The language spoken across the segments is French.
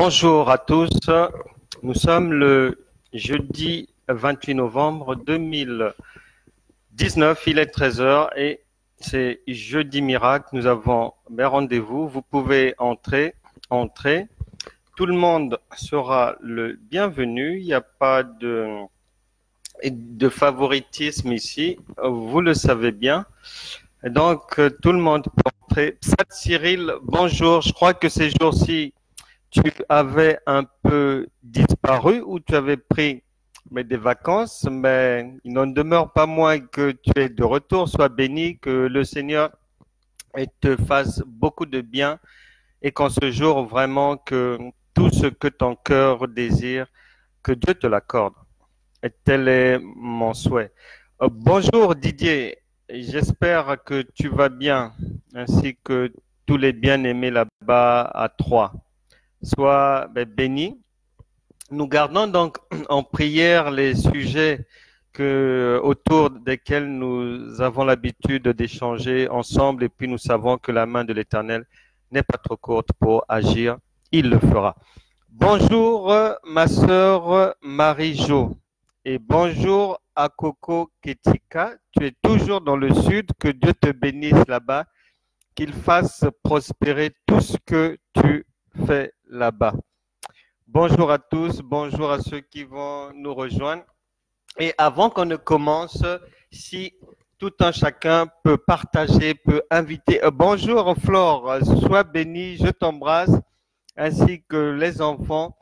Bonjour à tous, nous sommes le jeudi 28 novembre 2019, il est 13 heures et c'est jeudi miracle, nous avons rendez-vous, vous pouvez entrer, tout le monde sera le bienvenu, il n'y a pas de favoritisme ici, vous le savez bien, donc tout le monde peut entrer. Psat Cyril, bonjour, je crois que ces jours-ci, tu avais un peu disparu ou tu avais pris des vacances, mais il n'en demeure pas moins que tu es de retour. Sois béni, que le Seigneur te fasse beaucoup de bien et qu'en ce jour, vraiment, que tout ce que ton cœur désire, que Dieu te l'accorde. Et tel est mon souhait. Bonjour Didier, j'espère que tu vas bien, ainsi que tous les bien-aimés là-bas à Troyes. Sois béni. Nous gardons donc en prière les sujets autour desquels nous avons l'habitude d'échanger ensemble et puis nous savons que la main de l'Éternel n'est pas trop courte pour agir. Il le fera. Bonjour ma sœur Marie-Jo et bonjour à Coco Ketika. Tu es toujours dans le sud. Que Dieu te bénisse là-bas, qu'il fasse prospérer tout ce que tu fais là-bas. Bonjour à tous, bonjour à ceux qui vont nous rejoindre. Et avant qu'on ne commence, si tout un chacun peut partager, peut inviter. Bonjour Flore, sois bénie, je t'embrasse, ainsi que les enfants.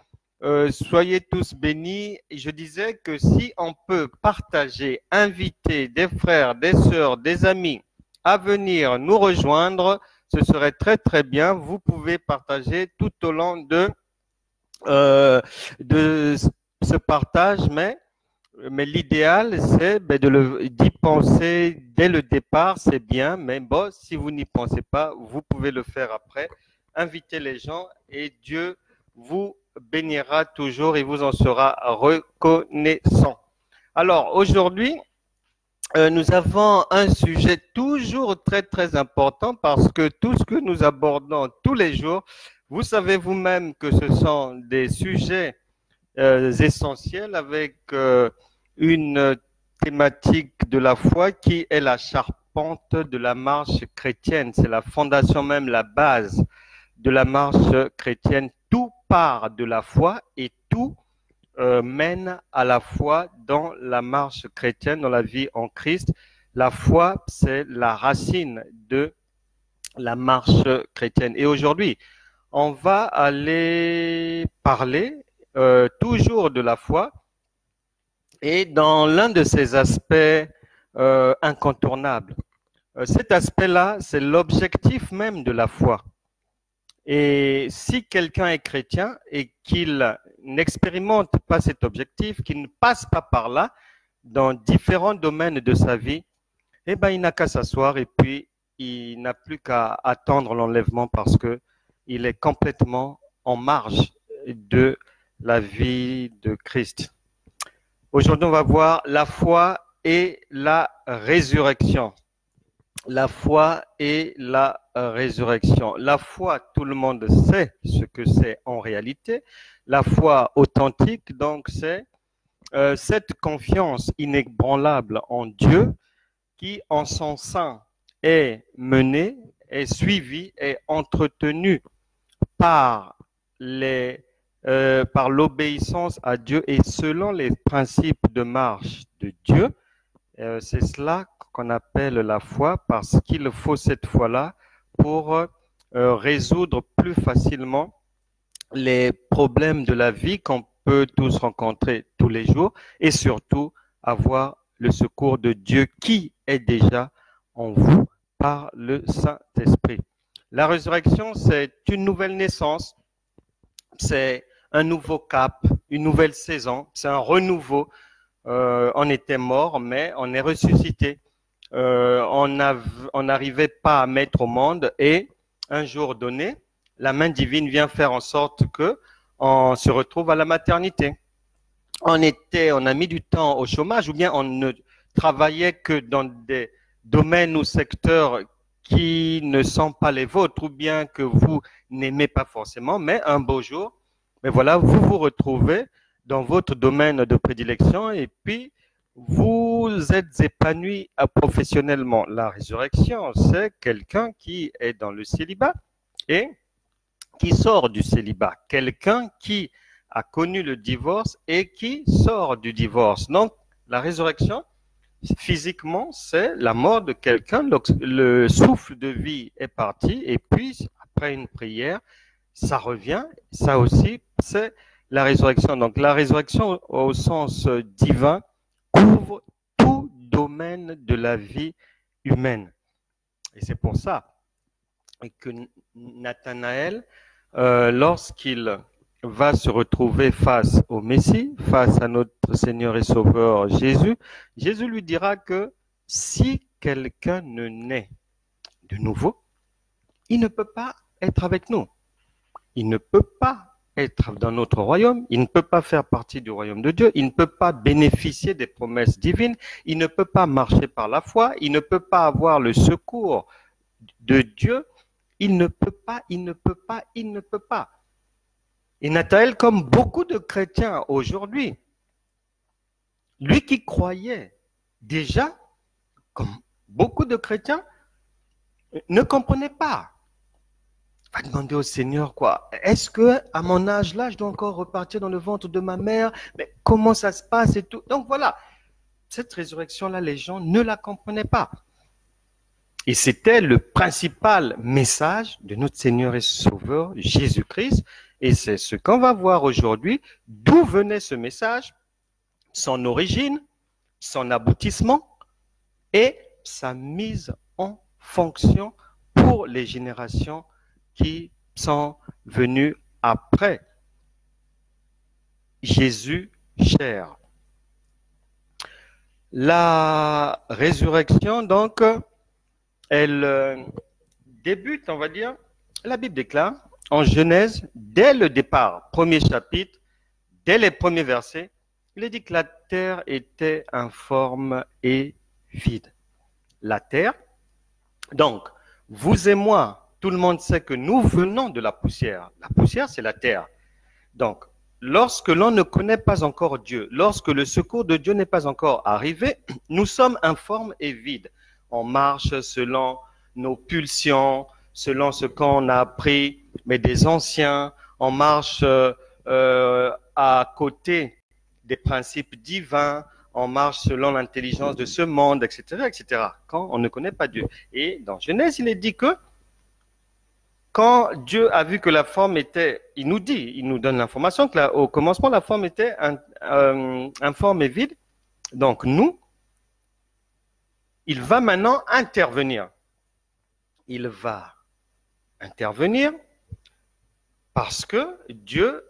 Soyez tous bénis. Je disais que si on peut partager, inviter des frères, des sœurs, des amis à venir nous rejoindre, ce serait très très bien. Vous pouvez partager tout au long de ce partage, mais l'idéal c'est d'y penser dès le départ, c'est bien, mais bon, si vous n'y pensez pas, vous pouvez le faire après. Invitez les gens et Dieu vous bénira toujours et vous en sera reconnaissant. Alors aujourd'hui, nous avons un sujet toujours très très important parce que tout ce que nous abordons tous les jours, vous savez vous-même que ce sont des sujets essentiels avec une thématique de la foi qui est la charpente de la marche chrétienne. C'est la fondation même, la base de la marche chrétienne. Tout part de la foi et tout mène à la foi dans la marche chrétienne, dans la vie en Christ. La foi, c'est la racine de la marche chrétienne. Et aujourd'hui, on va aller parler toujours de la foi et dans l'un de ces aspects incontournables. Cet aspect-là, c'est l'objectif même de la foi. Et si quelqu'un est chrétien et qu'il n'expérimente pas cet objectif, qu'il ne passe pas par là dans différents domaines de sa vie, eh ben, il n'a qu'à s'asseoir et puis il n'a plus qu'à attendre l'enlèvement parce que il est complètement en marge de la vie de Christ. Aujourd'hui, on va voir la foi et la résurrection. La foi et la résurrection. La foi, tout le monde sait ce que c'est en réalité. La foi authentique, donc, c'est cette confiance inébranlable en Dieu qui, en son sein, est menée, est suivie, est entretenue par l'obéissance à Dieu et selon les principes de marche de Dieu. C'est cela qu'on appelle la foi parce qu'il faut cette foi-là pour résoudre plus facilement les problèmes de la vie qu'on peut tous rencontrer tous les jours et surtout avoir le secours de Dieu qui est déjà en vous par le Saint-Esprit. La résurrection, c'est une nouvelle naissance, c'est un nouveau cap, une nouvelle saison, c'est un renouveau. On était mort, mais on est ressuscité. On n'arrivait pas à mettre au monde et un jour donné, la main divine vient faire en sorte que on se retrouve à la maternité. On a mis du temps au chômage ou bien on ne travaillait que dans des domaines ou secteurs qui ne sont pas les vôtres ou bien que vous n'aimez pas forcément, mais un beau jour, Mais voilà, vous vous retrouvez dans votre domaine de prédilection et puis vous êtes épanoui professionnellement. La résurrection, c'est quelqu'un qui est dans le célibat et qui sort du célibat. Quelqu'un qui a connu le divorce et qui sort du divorce. Donc, la résurrection, physiquement, c'est la mort de quelqu'un. Le souffle de vie est parti et puis, après une prière, ça revient. Ça aussi, c'est la résurrection. Donc, la résurrection, au sens divin, couvre tout domaine de la vie humaine. Et c'est pour ça que Nathanaël, lorsqu'il va se retrouver face au Messie, face à notre Seigneur et Sauveur Jésus, Jésus lui dira que si quelqu'un ne naît de nouveau, il ne peut pas être avec nous. Il ne peut pas être dans notre royaume, il ne peut pas faire partie du royaume de Dieu, il ne peut pas bénéficier des promesses divines, il ne peut pas marcher par la foi, il ne peut pas avoir le secours de Dieu, il ne peut pas, il ne peut pas, il ne peut pas. Et Nathanaël, comme beaucoup de chrétiens aujourd'hui, lui qui croyait déjà, comme beaucoup de chrétiens, ne comprenait pas. Va demander au Seigneur quoi. Est-ce que à mon âge là, je dois encore repartir dans le ventre de ma mère? Mais comment ça se passe et tout. Donc voilà, cette résurrection-là, les gens ne la comprenaient pas. Et c'était le principal message de notre Seigneur et Sauveur Jésus-Christ. Et c'est ce qu'on va voir aujourd'hui. D'où venait ce message, son origine, son aboutissement et sa mise en fonction pour les générations qui sont venues après Jésus cher. La résurrection, donc, elle débute, on va dire, la Bible déclare en Genèse, dès le départ, premier chapitre, dès les premiers versets, il est dit que la terre était informe et vide. La terre, donc, vous et moi, tout le monde sait que nous venons de la poussière. La poussière, c'est la terre. Donc, lorsque l'on ne connaît pas encore Dieu, lorsque le secours de Dieu n'est pas encore arrivé, nous sommes informes et vides. On marche selon nos pulsions, selon ce qu'on a appris, mais des anciens. On marche à côté des principes divins. On marche selon l'intelligence de ce monde, etc., etc., quand on ne connaît pas Dieu. Et dans Genèse, il est dit que quand Dieu a vu que la forme était, il nous donne l'information qu'au commencement, la forme était informe et vide. Donc nous, il va maintenant intervenir. Il va intervenir parce que Dieu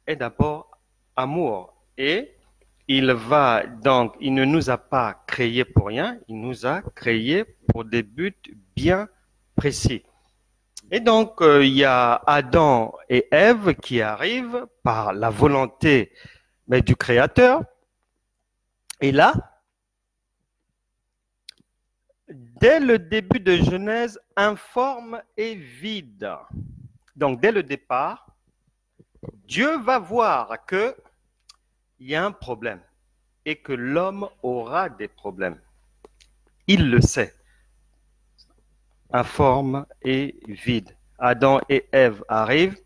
est d'abord amour. Et il ne nous a pas créés pour rien, il nous a créés pour des buts bien précis. Et donc, il y a Adam et Ève qui arrivent par la volonté du Créateur. Et là, dès le début de Genèse, informe et vide. Donc, dès le départ, Dieu va voir qu'il y a un problème et que l'homme aura des problèmes. Il le sait. Informe et vide. Adam et Ève arrivent,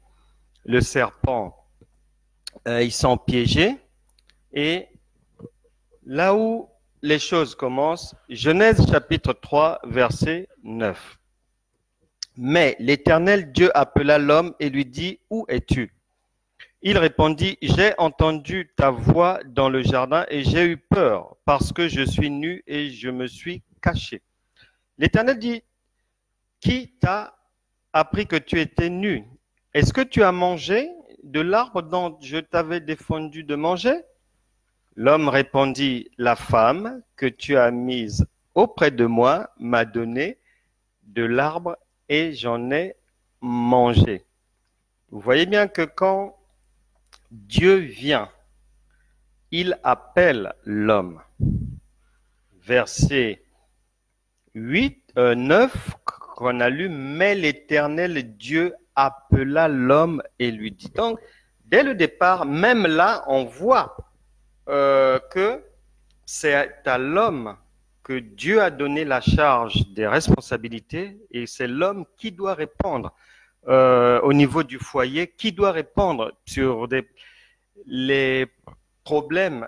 le serpent, ils sont piégés, et là où les choses commencent, Genèse chapitre 3, verset 9. Mais l'Éternel Dieu appela l'homme et lui dit, où es-tu? Il répondit, j'ai entendu ta voix dans le jardin et j'ai eu peur parce que je suis nu et je me suis caché. L'Éternel dit, qui t'a appris que tu étais nu? Est-ce que tu as mangé de l'arbre dont je t'avais défendu de manger? L'homme répondit, la femme que tu as mise auprès de moi m'a donné de l'arbre et j'en ai mangé. Vous voyez bien que quand Dieu vient, il appelle l'homme. Verset 9, qu'on a lu, mais l'Éternel Dieu appela l'homme et lui dit. Donc, dès le départ, même là, on voit que c'est à l'homme que Dieu a donné la charge des responsabilités et c'est l'homme qui doit répondre au niveau du foyer, qui doit répondre sur les problèmes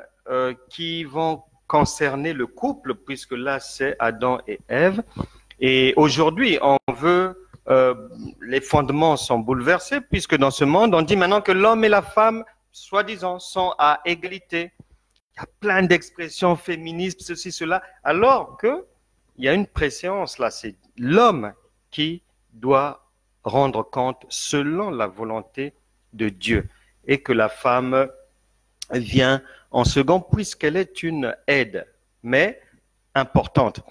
qui vont concerner le couple, puisque là, c'est Adam et Ève. Et aujourd'hui, on veut, les fondements sont bouleversés, puisque dans ce monde, on dit maintenant que l'homme et la femme, soi-disant, sont à égalité. Il y a plein d'expressions féministes, ceci, cela, alors qu'il y a une préséance là, c'est l'homme qui doit rendre compte selon la volonté de Dieu et que la femme vient en second puisqu'elle est une aide, mais importante.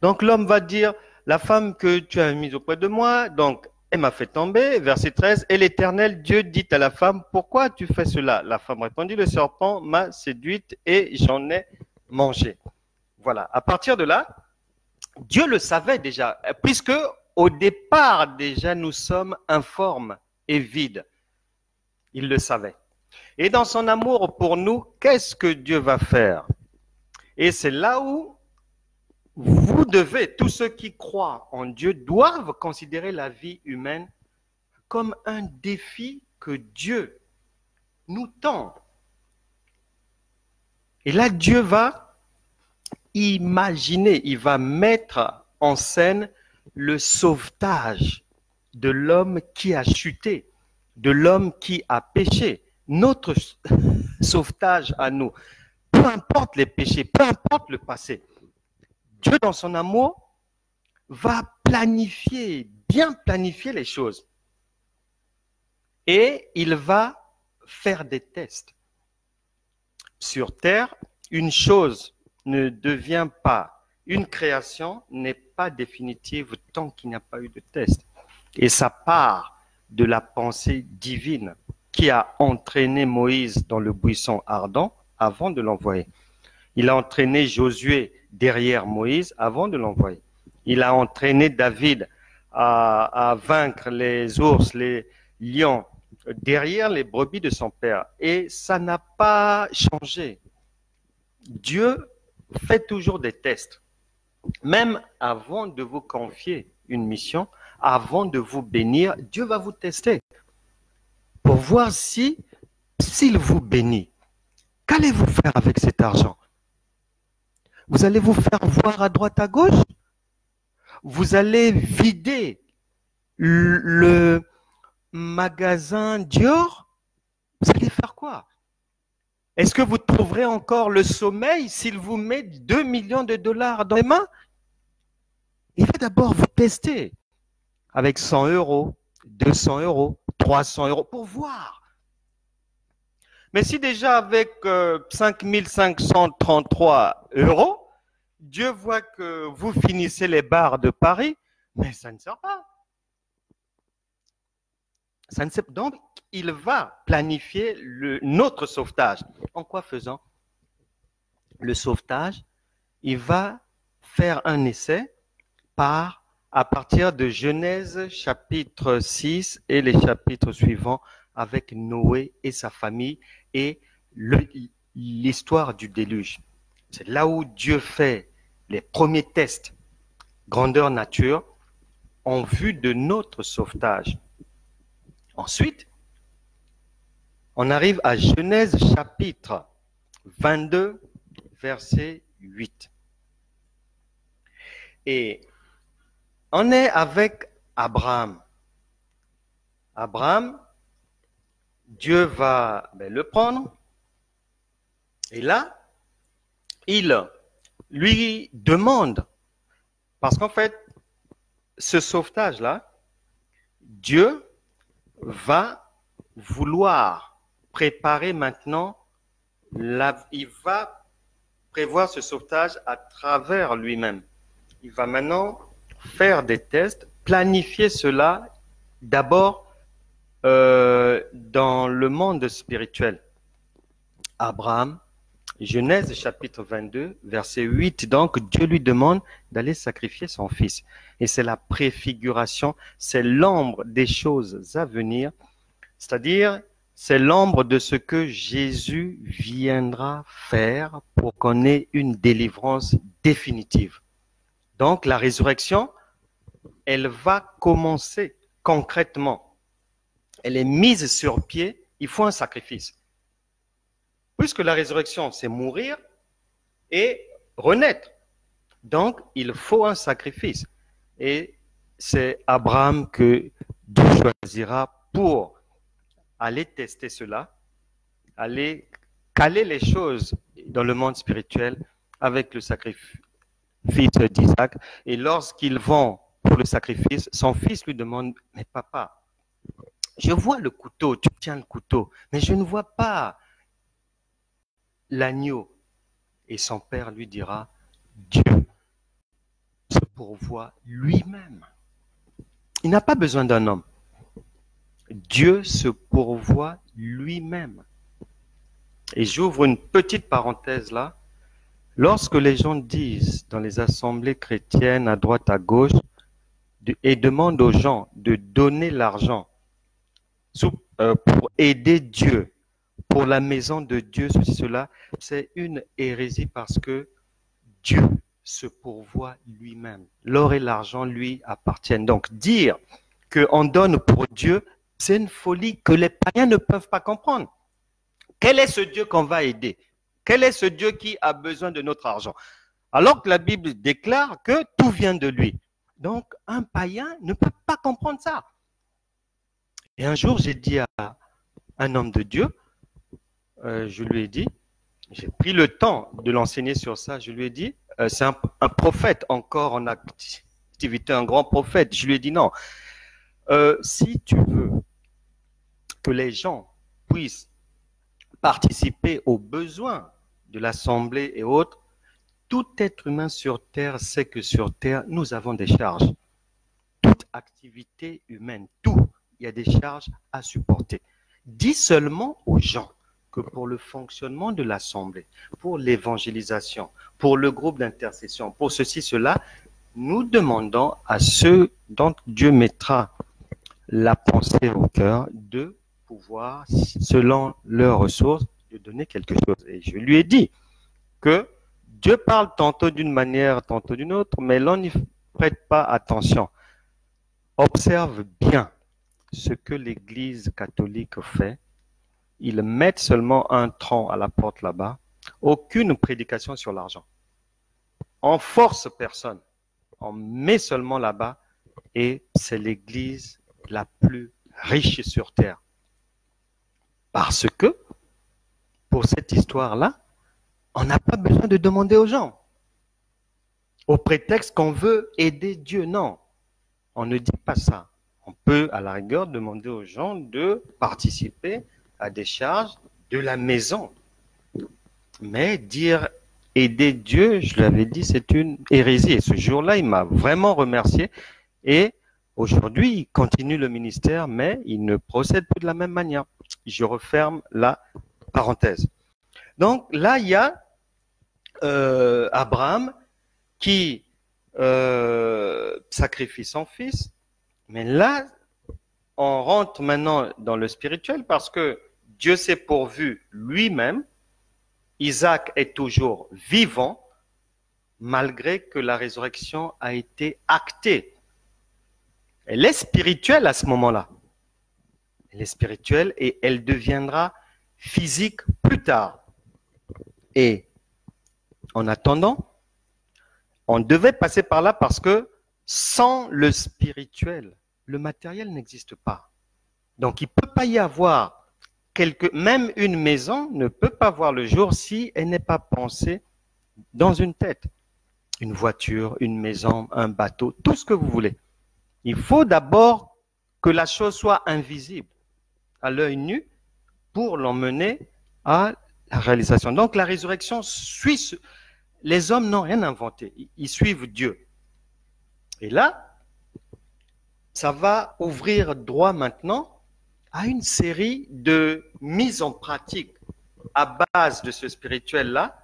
Donc l'homme va dire, la femme que tu as mise auprès de moi, donc elle m'a fait tomber, verset 13, et l'Éternel Dieu dit à la femme, pourquoi tu fais cela? La femme répondit, le serpent m'a séduite et j'en ai mangé. Voilà, à partir de là, Dieu le savait déjà, puisque au départ déjà nous sommes informes et vides. Il le savait. Et dans son amour pour nous, qu'est-ce que Dieu va faire? Et c'est là où vous devez, tous ceux qui croient en Dieu, doivent considérer la vie humaine comme un défi que Dieu nous tend. Et là, Dieu va imaginer, il va mettre en scène le sauvetage de l'homme qui a chuté, de l'homme qui a péché. Notre sauvetage à nous, peu importe les péchés, peu importe le passé, Dieu dans son amour va planifier, bien planifier les choses. Et il va faire des tests. Sur terre, une chose ne devient pas, une création n'est pas définitive tant qu'il n'y a pas eu de test. Et ça part de la pensée divine qui a entraîné Moïse dans le buisson ardent avant de l'envoyer. Il a entraîné Josué derrière Moïse avant de l'envoyer. Il a entraîné David à vaincre les ours, les lions, derrière les brebis de son père. Et ça n'a pas changé. Dieu fait toujours des tests. Même avant de vous confier une mission, avant de vous bénir, Dieu va vous tester pour voir s'il vous bénit. Qu'allez-vous faire avec cet argent? Vous allez vous faire voir à droite, à gauche? Vous allez vider le magasin Dior? Vous allez faire quoi? Est-ce que vous trouverez encore le sommeil s'il vous met 2 millions de dollars dans les mains? Il va d'abord vous tester avec 100 euros, 200 euros, 300 euros pour voir. Mais si déjà avec 5 533 euros, Dieu voit que vous finissez les bars de Paris, mais ça ne sert pas. Ça ne sert pas. Donc, il va planifier notre sauvetage. En quoi faisant? Le sauvetage, il va faire un essai à partir de Genèse chapitre 6 et les chapitres suivants avec Noé et sa famille et l'histoire du déluge. C'est là où Dieu fait les premiers tests, grandeur nature, en vue de notre sauvetage. Ensuite, on arrive à Genèse chapitre 22, verset 8. Et on est avec Abraham. Abraham, Dieu va le prendre. Et là, il lui demande, parce qu'en fait, ce sauvetage-là, Dieu va vouloir préparer maintenant, il va prévoir ce sauvetage à travers lui-même. Il va maintenant faire des tests, planifier cela d'abord dans le monde spirituel. Abraham, Genèse chapitre 22, verset 8, donc Dieu lui demande d'aller sacrifier son fils. Et c'est la préfiguration, c'est l'ombre des choses à venir, c'est-à-dire c'est l'ombre de ce que Jésus viendra faire pour qu'on ait une délivrance définitive. Donc, la résurrection, elle va commencer concrètement. Elle est mise sur pied, il faut un sacrifice. Puisque la résurrection, c'est mourir et renaître. Donc, il faut un sacrifice. Et c'est Abraham que Dieu choisira pour aller tester cela, aller caler les choses dans le monde spirituel avec le sacrifice d'Isaac. Et lorsqu'ils vont pour le sacrifice, son fils lui demande, mais papa, je vois le couteau, tu tiens le couteau, mais je ne vois pas l'agneau. Et son père lui dira, Dieu se pourvoit lui-même. Il n'a pas besoin d'un homme. Dieu se pourvoit lui-même. Et j'ouvre une petite parenthèse là. Lorsque les gens disent dans les assemblées chrétiennes à droite, à gauche, et demandent aux gens de donner l'argent pour aider Dieu, pour la maison de Dieu, ceci, cela, c'est une hérésie parce que Dieu se pourvoit lui-même. L'or et l'argent lui appartiennent. Donc dire qu'on donne pour Dieu, c'est une folie que les païens ne peuvent pas comprendre. Quel est ce Dieu qu'on va aider? Quel est ce Dieu qui a besoin de notre argent? Alors que la Bible déclare que tout vient de lui. Donc un païen ne peut pas comprendre ça. Et un jour, j'ai dit à un homme de Dieu, je lui ai dit, j'ai pris le temps de l'enseigner sur ça, je lui ai dit, c'est un prophète encore en activité, un grand prophète. Je lui ai dit non, si tu veux que les gens puissent participer aux besoins de l'Assemblée et autres, tout être humain sur Terre sait que sur Terre, nous avons des charges. Toute activité humaine, tout, il y a des charges à supporter. Dis seulement aux gens que pour le fonctionnement de l'Assemblée, pour l'évangélisation, pour le groupe d'intercession, pour ceci, cela, nous demandons à ceux dont Dieu mettra la pensée au cœur de pouvoir, selon leurs ressources, de donner quelque chose. Et je lui ai dit que Dieu parle tantôt d'une manière, tantôt d'une autre, mais l'on n'y prête pas attention. Observe bien ce que l'Église catholique fait. Ils mettent seulement un tronc à la porte là-bas. Aucune prédication sur l'argent. On force personne. On met seulement là-bas et c'est l'Église la plus riche sur terre. Parce que, pour cette histoire-là, on n'a pas besoin de demander aux gens. Au prétexte qu'on veut aider Dieu, non. On ne dit pas ça. On peut, à la rigueur, demander aux gens de participer à des charges de la maison. Mais dire aider Dieu, je l'avais dit, c'est une hérésie. Et ce jour-là, il m'a vraiment remercié. Et aujourd'hui, il continue le ministère, mais il ne procède plus de la même manière. Je referme la parenthèse. Donc là, il y a Abraham qui sacrifie son fils. Mais là, on rentre maintenant dans le spirituel parce que Dieu s'est pourvu lui-même. Isaac est toujours vivant malgré que la résurrection a été actée. Elle est spirituelle à ce moment-là. Elle est spirituelle et elle deviendra physique plus tard. Et en attendant, on devait passer par là parce que sans le spirituel, le matériel n'existe pas. Donc il ne peut pas y avoir même une maison ne peut pas voir le jour si elle n'est pas pensée dans une tête. Une voiture, une maison, un bateau, tout ce que vous voulez. Il faut d'abord que la chose soit invisible à l'œil nu pour l'emmener à la réalisation. Donc la résurrection suit. Les hommes n'ont rien inventé. Ils suivent Dieu. Et là, ça va ouvrir droit maintenant à une série de mises en pratique à base de ce spirituel-là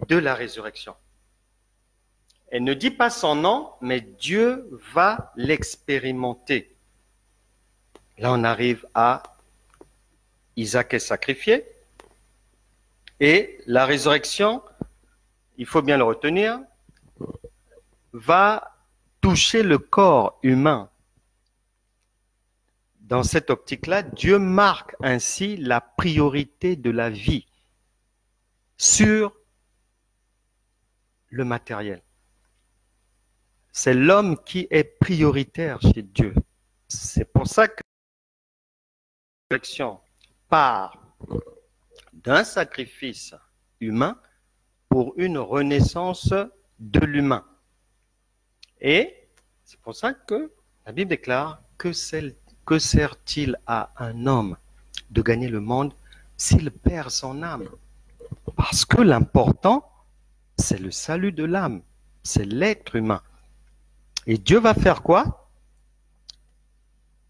de la résurrection. Elle ne dit pas son nom, mais Dieu va l'expérimenter. Là, on arrive à Isaac est sacrifié. Et la résurrection, il faut bien le retenir, va toucher le corps humain. Dans cette optique-là, Dieu marque ainsi la priorité de la vie sur le matériel. C'est l'homme qui est prioritaire chez Dieu. C'est pour ça que la résurrection part d'un sacrifice humain pour une renaissance de l'humain. Et c'est pour ça que la Bible déclare que sert-il à un homme de gagner le monde s'il perd son âme? Parce que l'important, c'est le salut de l'âme, c'est l'être humain. Et Dieu va faire quoi?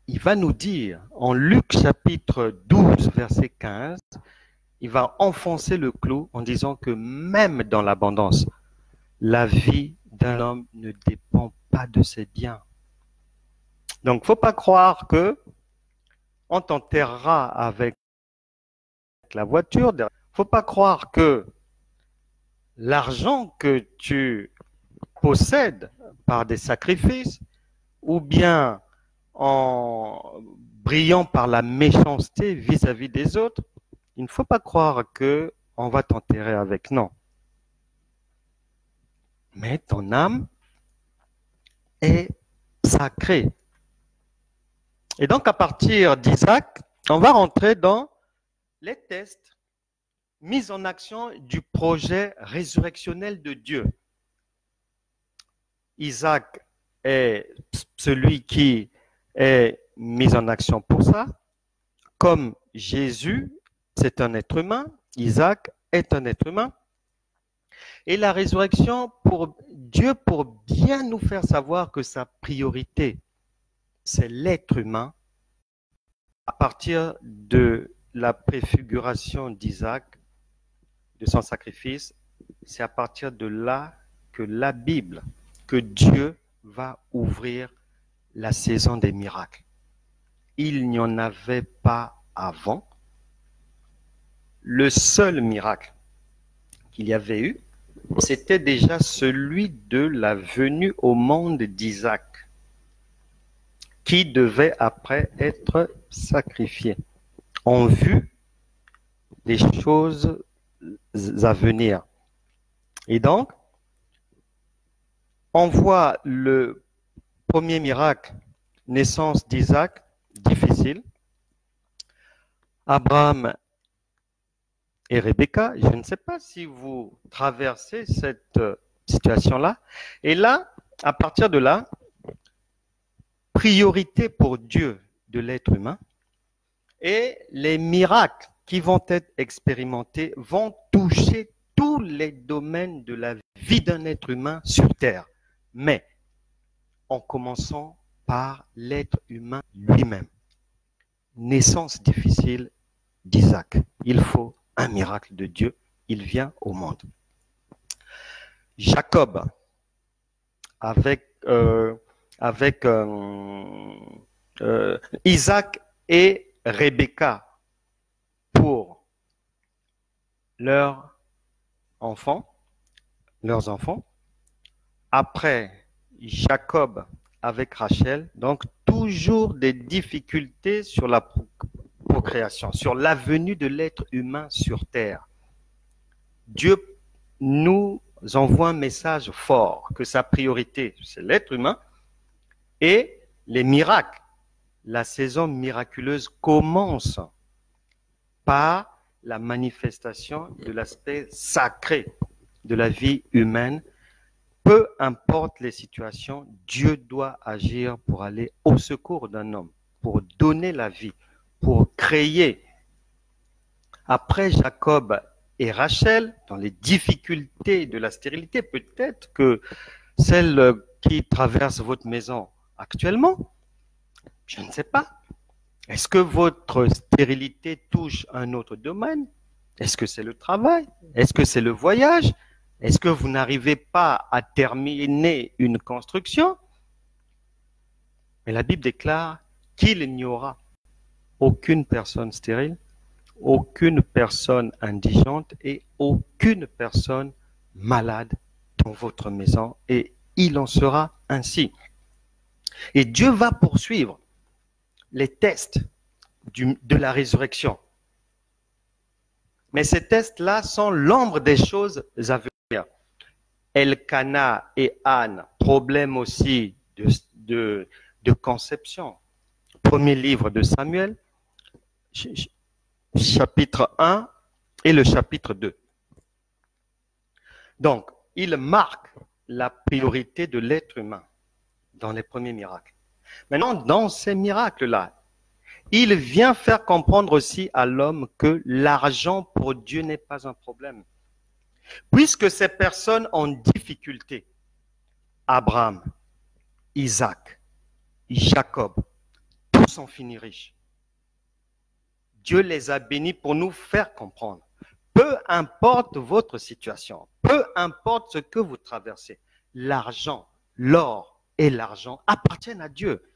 Il va nous dire, en Luc chapitre 12, verset 15, il va enfoncer le clou en disant que même dans l'abondance, la vie d'un homme ne dépend pas de ses biens. Donc, il ne faut pas croire que on t'enterrera avec la voiture. Il ne faut pas croire que l'argent que tu possèdes par des sacrifices ou bien en brillant par la méchanceté vis-à-vis des autres, il ne faut pas croire que on va t'enterrer avec. Non. Mais ton âme est sacrée. Et donc, à partir d'Isaac, on va rentrer dans les tests mis en action du projet résurrectionnel de Dieu. Isaac est celui qui est mis en action pour ça. Comme Jésus, c'est un être humain, Isaac est un être humain. Et la résurrection, pour Dieu, pour bien nous faire savoir que sa priorité, c'est l'être humain, à partir de la préfiguration d'Isaac, de son sacrifice, c'est à partir de là que la Bible, que Dieu va ouvrir la saison des miracles. Il n'y en avait pas avant. Le seul miracle qu'il y avait eu, c'était déjà celui de la venue au monde d'Isaac, qui devait après être sacrifié, en vue des choses à venir. Et donc, on voit le premier miracle, naissance d'Isaac, difficile. Abraham et Rebecca, je ne sais pas si vous traversez cette situation-là. Et là, à partir de là, priorité pour Dieu de l'être humain et les miracles qui vont être expérimentés vont toucher tous les domaines de la vie d'un être humain sur Terre. Mais en commençant par l'être humain lui-même. Naissance difficile d'Isaac. Il faut un miracle de Dieu. Il vient au monde. Jacob, avec Isaac et Rebecca pour leurs enfants. Après, Jacob avec Rachel. Donc, toujours des difficultés sur la procréation, sur la venue de l'être humain sur Terre. Dieu nous envoie un message fort que sa priorité, c'est l'être humain et les miracles. La saison miraculeuse commence par la manifestation de l'aspect sacré de la vie humaine. Peu importe les situations, Dieu doit agir pour aller au secours d'un homme, pour donner la vie, pour créer. Après Jacob et Rachel, dans les difficultés de la stérilité, peut-être que celle qui traverse votre maison actuellement, je ne sais pas. Est-ce que votre stérilité touche un autre domaine? Est-ce que c'est le travail? Est-ce que c'est le voyage? Est-ce que vous n'arrivez pas à terminer une construction? Mais la Bible déclare qu'il n'y aura aucune personne stérile, aucune personne indigente et aucune personne malade dans votre maison, et il en sera ainsi. Et Dieu va poursuivre les tests de la résurrection. Mais ces tests-là sont l'ombre des choses à venir. Elkana et Anne, problème aussi de conception. Premier livre de Samuel, chapitre 1 et le chapitre 2. Donc, il marque la priorité de l'être humain dans les premiers miracles. Maintenant, dans ces miracles-là, il vient faire comprendre aussi à l'homme que l'argent pour Dieu n'est pas un problème. Puisque ces personnes ont difficulté, Abraham, Isaac, Jacob, tous ont fini riches. Dieu les a bénis pour nous faire comprendre. Peu importe votre situation, peu importe ce que vous traversez, l'argent, l'or et l'argent appartiennent à Dieu.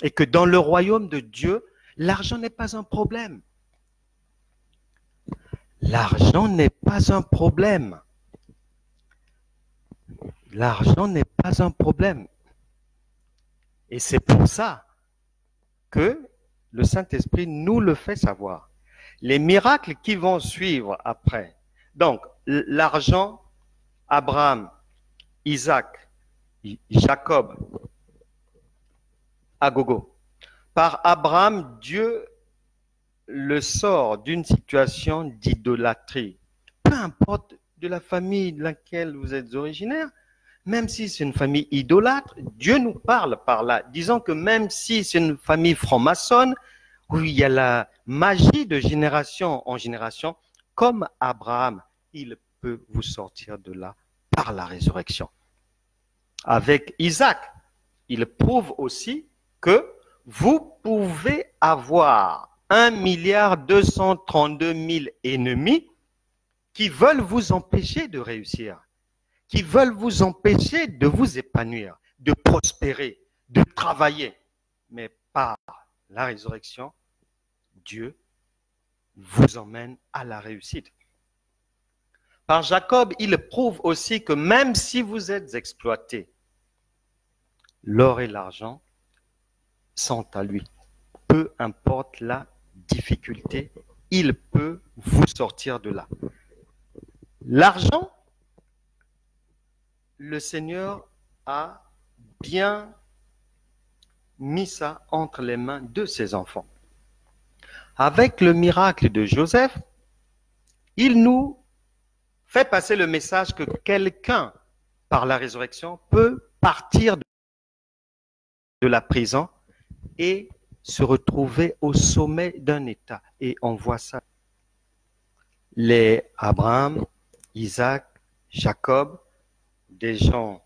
Et que dans le royaume de Dieu, l'argent n'est pas un problème. L'argent n'est pas un problème. L'argent n'est pas un problème. Et c'est pour ça que le Saint-Esprit nous le fait savoir. Les miracles qui vont suivre après. Donc, l'argent, Abraham, Isaac, Jacob, à gogo. Par Abraham, Dieu le sort d'une situation d'idolâtrie. Peu importe de la famille de laquelle vous êtes originaire, même si c'est une famille idolâtre, Dieu nous parle par là, disant que même si c'est une famille franc-maçonne, où il y a la magie de génération en génération, comme Abraham, il peut vous sortir de là par la résurrection. Avec Isaac, il prouve aussi que vous pouvez avoir 1,232,000 ennemis qui veulent vous empêcher de réussir, qui veulent vous empêcher de vous épanouir, de prospérer, de travailler. Mais par la résurrection, Dieu vous emmène à la réussite. Par Jacob, il prouve aussi que même si vous êtes exploité, l'or et l'argent sont à lui. Peu importe la difficulté, il peut vous sortir de là. L'argent, le Seigneur a bien mis ça entre les mains de ses enfants. Avec le miracle de Joseph, il nous fait passer le message que quelqu'un, par la résurrection, peut partir de la prison et se retrouver au sommet d'un État. Et on voit ça. Les Abraham, Isaac, Jacob, des gens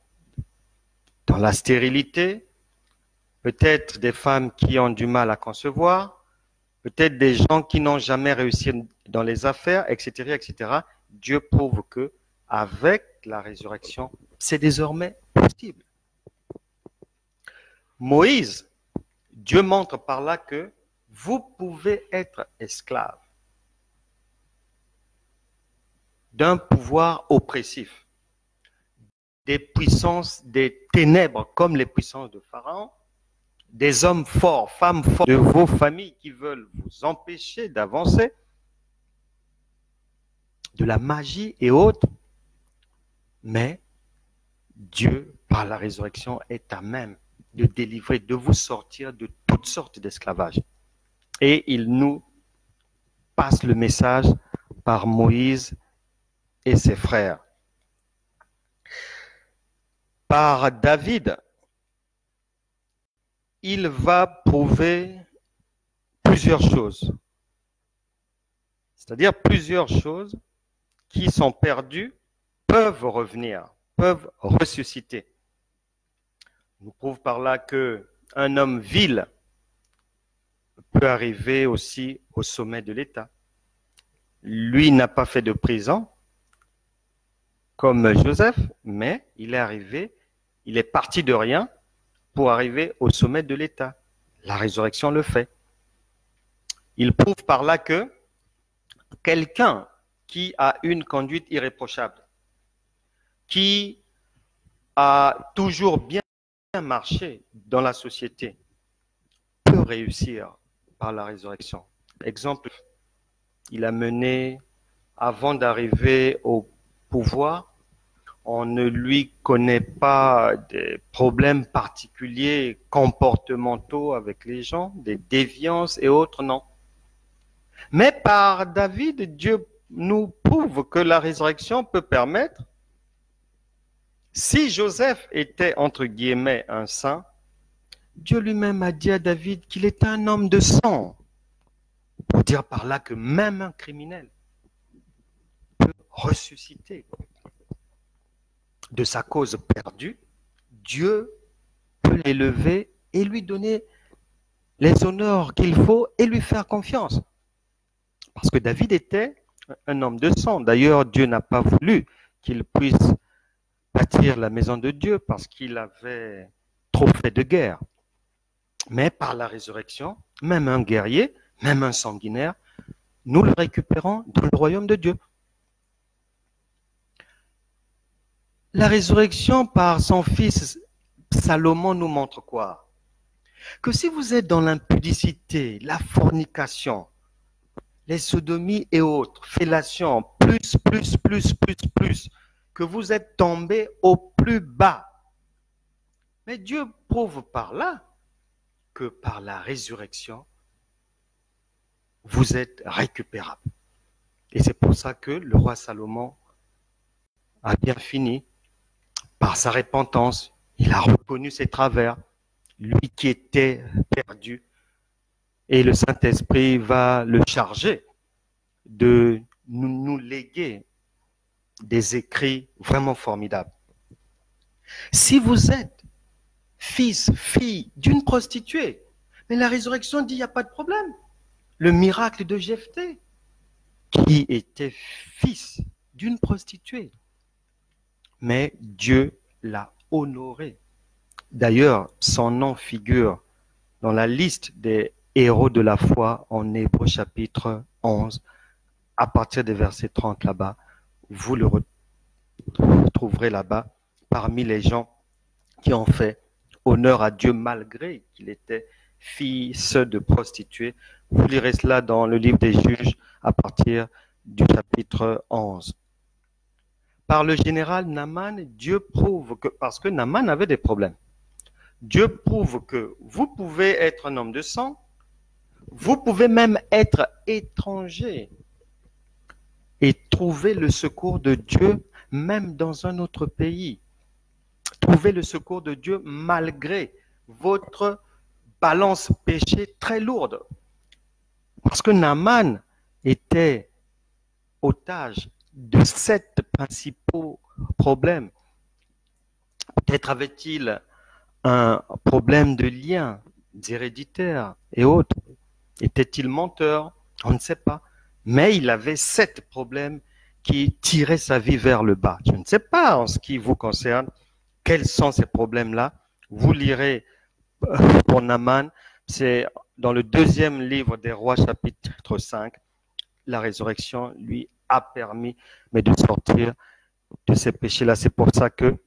dans la stérilité, peut-être des femmes qui ont du mal à concevoir, peut-être des gens qui n'ont jamais réussi dans les affaires, etc., etc. Dieu prouve que avec la résurrection, c'est désormais possible. Moïse, Dieu montre par là que vous pouvez être esclave d'un pouvoir oppressif, des puissances, des ténèbres comme les puissances de Pharaon, des hommes forts, femmes fortes de vos familles qui veulent vous empêcher d'avancer, de la magie et autres. Mais Dieu, par la résurrection, est à même de délivrer, de vous sortir de toutes sortes d'esclavage. Et il nous passe le message par Moïse et ses frères. Par David, il va prouver plusieurs choses. C'est-à-dire plusieurs choses qui sont perdues peuvent revenir, peuvent ressusciter. Il nous prouve par là qu'un homme vil peut arriver aussi au sommet de l'État. Lui n'a pas fait de prison comme Joseph, mais il est arrivé, il est parti de rien pour arriver au sommet de l'État. La résurrection le fait. Il prouve par là que quelqu'un qui a une conduite irréprochable, qui a toujours bien marché dans la société, peut réussir par la résurrection. Exemple, il a mené, avant d'arriver au pouvoir, on ne lui connaît pas des problèmes particuliers comportementaux avec les gens, des déviances et autres, non. Mais par David, Dieu nous prouve que la résurrection peut permettre, si Joseph était entre guillemets un saint, Dieu lui-même a dit à David qu'il était un homme de sang, pour dire par là que même un criminel peut ressusciter de sa cause perdue. Dieu peut l'élever et lui donner les honneurs qu'il faut et lui faire confiance. Parce que David était un homme de sang. D'ailleurs, Dieu n'a pas voulu qu'il puisse bâtir la maison de Dieu parce qu'il avait trop fait de guerre. Mais par la résurrection, même un guerrier, même un sanguinaire, nous le récupérons dans le royaume de Dieu. La résurrection par son fils Salomon nous montre quoi? Que si vous êtes dans l'impudicité, la fornication, les sodomies et autres, fellations, plus, que vous êtes tombé au plus bas. Mais Dieu prouve par là que par la résurrection, vous êtes récupérable. Et c'est pour ça que le roi Salomon a bien fini par sa repentance. Il a reconnu ses travers, lui qui était perdu. Et le Saint-Esprit va le charger de nous léguer des écrits vraiment formidables. Si vous êtes fils, fille d'une prostituée, mais la résurrection dit il n'y a pas de problème. Le miracle de Jephthé, qui était fils d'une prostituée, mais Dieu l'a honoré. D'ailleurs, son nom figure dans la liste des héros de la foi en Hébreux chapitre 11, à partir des versets 30 là-bas, vous le retrouverez là-bas parmi les gens qui ont fait honneur à Dieu malgré qu'il était fils de prostituée. Vous lirez cela dans le livre des Juges à partir du chapitre 11. Par le général Naaman, Dieu prouve que, parce que Naaman avait des problèmes, Dieu prouve que vous pouvez être un homme de sang, vous pouvez même être étranger et trouver le secours de Dieu même dans un autre pays. Trouver le secours de Dieu malgré votre balance péché très lourde. Parce que Naaman était otage de 7 principaux problèmes. Peut-être avait-il un problème de lien héréditaire et autres. Était-il menteur? On ne sait pas. Mais il avait 7 problèmes qui tiraient sa vie vers le bas. Je ne sais pas en ce qui vous concerne quels sont ces problèmes-là. Vous lirez pour Naaman, c'est dans le 2e livre des Rois, chapitre 5. La résurrection lui a permis de sortir de ces péchés-là. C'est pour ça que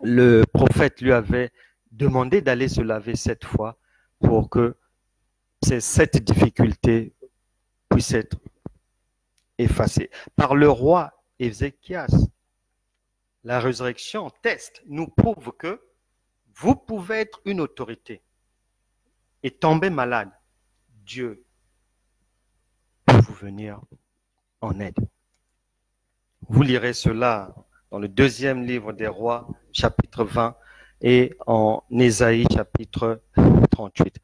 le prophète lui avait demandé d'aller se laver 7 fois pour que ces 7 difficultés puissent être effacées. Par le roi Ézéchias, la résurrection teste, nous prouve que vous pouvez être une autorité et tomber malade. Dieu peut vous venir en aide. Vous lirez cela dans le 2e livre des Rois, chapitre 20, et en Ésaïe, chapitre 38.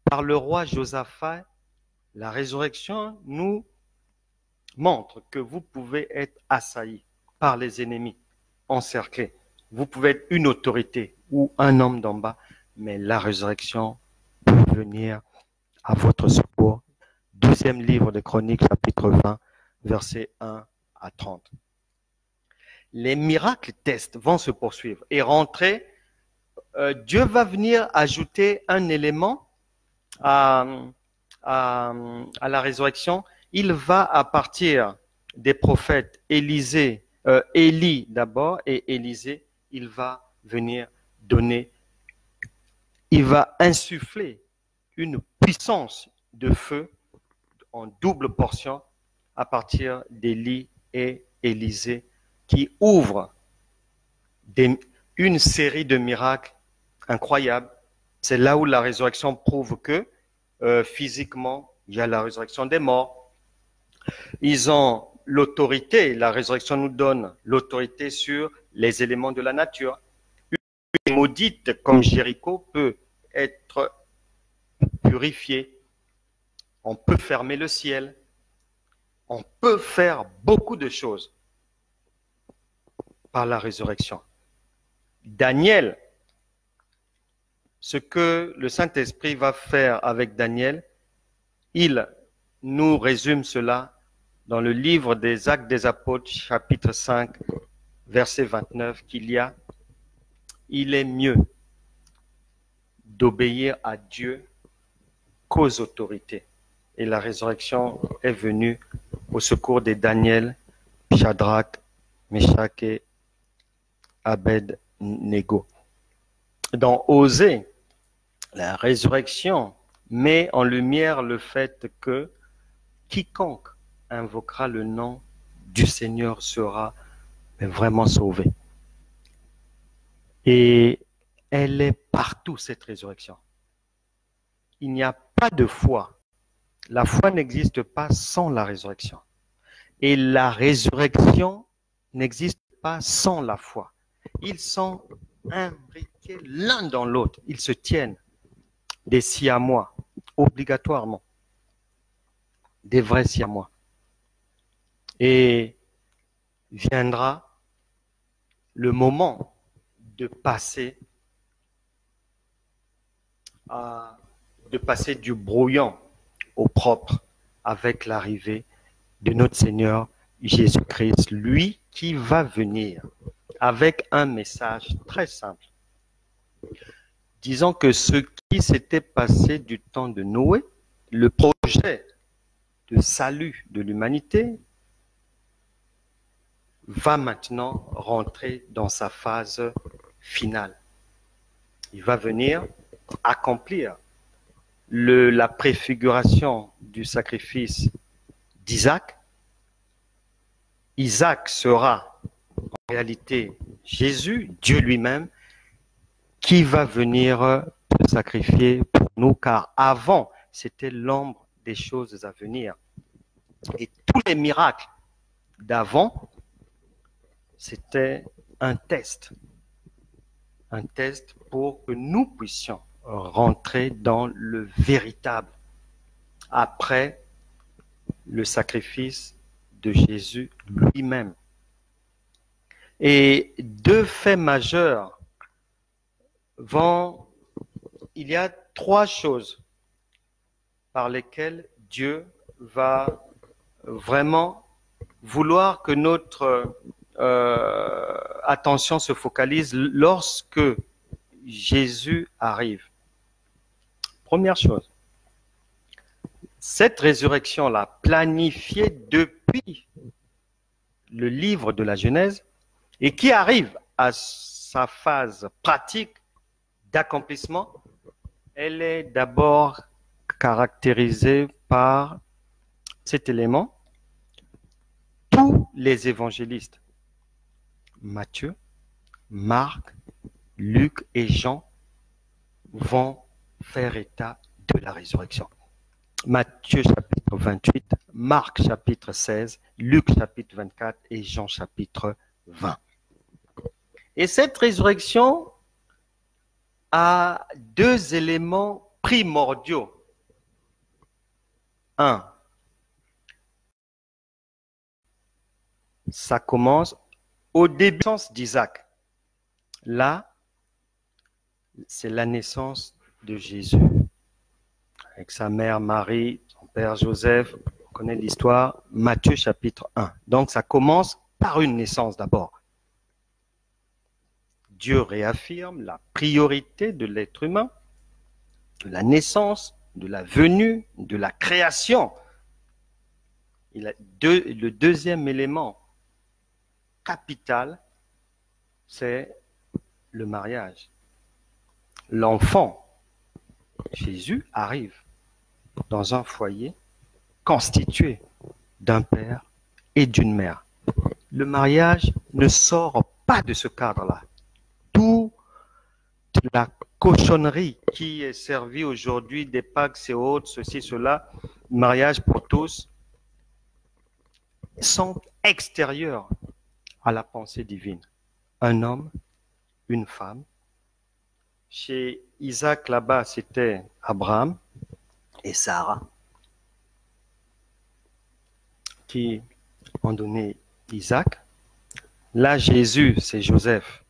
Par le roi Josaphat, la résurrection nous montre que vous pouvez être assailli par les ennemis, encerclé. Vous pouvez être une autorité ou un homme d'en bas, mais la résurrection peut venir à votre secours. 2e livre de Chroniques, chapitre 20, versets 1 à 30. Les miracles tests vont se poursuivre et rentrer. Dieu va venir ajouter un élément à à la résurrection, il va à partir des prophètes Élie d'abord et Élisée, il va venir donner, il va insuffler une puissance de feu en double portion à partir d'Élie et Élisée qui ouvre une série de miracles incroyables. C'est là où la résurrection prouve que physiquement, il y a la résurrection des morts. Ils ont l'autorité, la résurrection nous donne l'autorité sur les éléments de la nature. Une maudite comme Jéricho peut être purifiée. On peut fermer le ciel. On peut faire beaucoup de choses par la résurrection. Daniel, ce que le Saint-Esprit va faire avec Daniel, il nous résume cela dans le livre des Actes des Apôtres, chapitre 5, verset 29, il est mieux d'obéir à Dieu qu'aux autorités. Et la résurrection est venue au secours de Daniel, Shadrach, Meshach et Abed-Nego. Dans Osée, la résurrection met en lumière le fait que quiconque invoquera le nom du Seigneur sera vraiment sauvé. Et elle est partout, cette résurrection. Il n'y a pas de foi. La foi n'existe pas sans la résurrection. Et la résurrection n'existe pas sans la foi. Ils sont imbriqués l'un dans l'autre. Ils se tiennent des siamois, obligatoirement. Des vrais siamois. Et viendra le moment de passer du brouillon au propre avec l'arrivée de notre Seigneur Jésus-Christ, lui qui va venir avec un message très simple. Disons que ce qui s'était passé du temps de Noé, le projet de salut de l'humanité, va maintenant rentrer dans sa phase finale. Il va venir accomplir la préfiguration du sacrifice d'Isaac. Isaac sera en réalité Jésus, Dieu lui-même, qui va venir se sacrifier pour nous, car avant, c'était l'ombre des choses à venir. Et tous les miracles d'avant, c'était un test pour que nous puissions rentrer dans le véritable après le sacrifice de Jésus lui-même. Et deux faits majeurs il y a trois choses par lesquelles Dieu va vraiment vouloir que notre attention se focalise lorsque Jésus arrive. Première chose, cette résurrection-là, planifiée depuis le livre de la Genèse et qui arrive à sa phase pratique d'accomplissement, elle est d'abord caractérisée par cet élément. Tous les évangélistes, Matthieu, Marc, Luc et Jean, vont faire état de la résurrection. Matthieu chapitre 28, Marc chapitre 16, Luc chapitre 24 et Jean chapitre 20. Et cette résurrection a deux éléments primordiaux. Un, ça commence au début de la naissance d'Isaac. Là, c'est la naissance de Jésus. Avec sa mère Marie, son père Joseph, on connaît l'histoire, Matthieu chapitre 1. Donc ça commence par une naissance d'abord. Dieu réaffirme la priorité de l'être humain, de la naissance de la venue, de la création. Le deuxième élément capital, c'est le mariage. L'enfant, Jésus, arrive dans un foyer constitué d'un père et d'une mère. Le mariage ne sort pas de ce cadre-là. Toute la cochonnerie qui est servie aujourd'hui, des Pax et autres, ceci, cela, mariage pour tous, sont extérieurs à la pensée divine. Un homme, une femme. Chez Isaac, là-bas, c'était Abraham et Sarah qui ont donné Isaac. Là, Jésus, c'est Joseph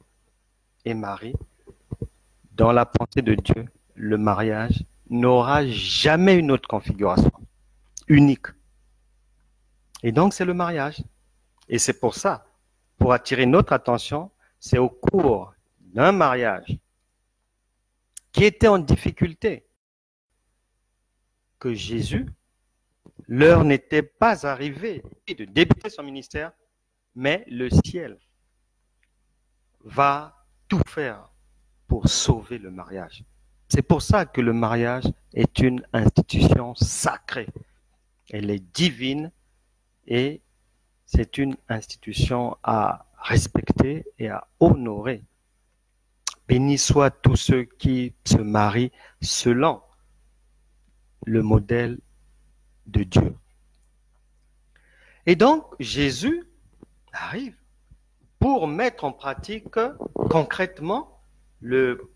et Marie. Dans la pensée de Dieu, le mariage n'aura jamais une autre configuration, unique. Et donc, c'est le mariage. Et c'est pour ça, pour attirer notre attention, c'est au cours d'un mariage qui était en difficulté que Jésus, l'heure n'était pas arrivée de débuter son ministère, mais le ciel va tout faire pour sauver le mariage. C'est pour ça que le mariage est une institution sacrée. Elle est divine et c'est une institution à respecter et à honorer. Bénis soient tous ceux qui se marient selon le modèle de Dieu. Et donc, Jésus arrive pour mettre en pratique concrètement le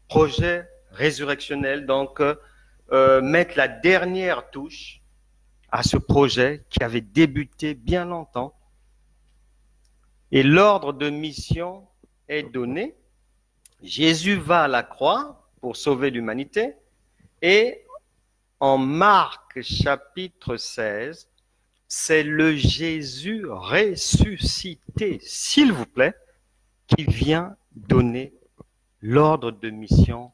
projet résurrectionnel, donc mettre la dernière touche à ce projet qui avait débuté bien longtemps. Et l'ordre de mission est donné. Jésus va à la croix pour sauver l'humanité et en Marc chapitre 16, c'est le Jésus ressuscité, s'il vous plaît, qui vient donner l'ordre de mission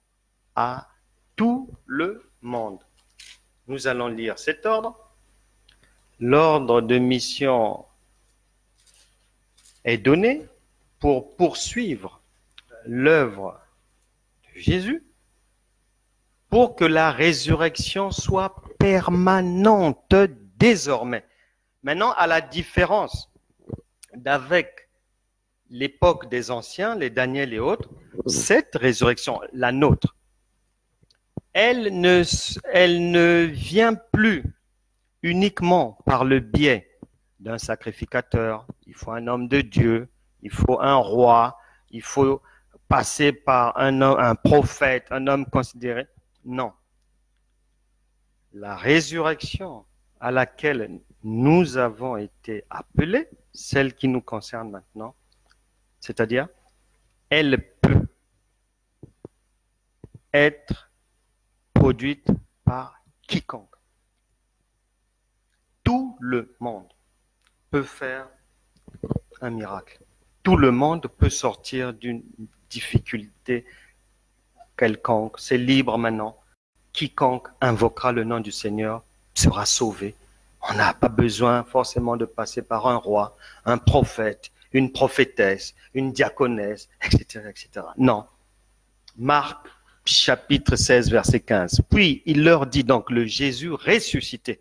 à tout le monde. Nous allons lire cet ordre. L'ordre de mission est donné pour poursuivre l'œuvre de Jésus, pour que la résurrection soit permanente désormais. Maintenant, à la différence d'avec l'époque des anciens, les Daniel et autres, cette résurrection, la nôtre, elle ne vient plus uniquement par le biais d'un sacrificateur. Il faut un homme de Dieu, il faut un roi, il faut passer par un prophète, un homme considéré. Non. La résurrection à laquelle nous avons été appelés, celle qui nous concerne maintenant, c'est-à-dire, elle peut être produite par quiconque. Tout le monde peut faire un miracle. Tout le monde peut sortir d'une difficulté quelconque. C'est libre maintenant. Quiconque invoquera le nom du Seigneur sera sauvé. On n'a pas besoin forcément de passer par un roi, un prophète, une prophétesse, une diaconesse, etc., etc. Non. Marc chapitre 16, verset 15. Puis il leur dit donc, le Jésus ressuscité.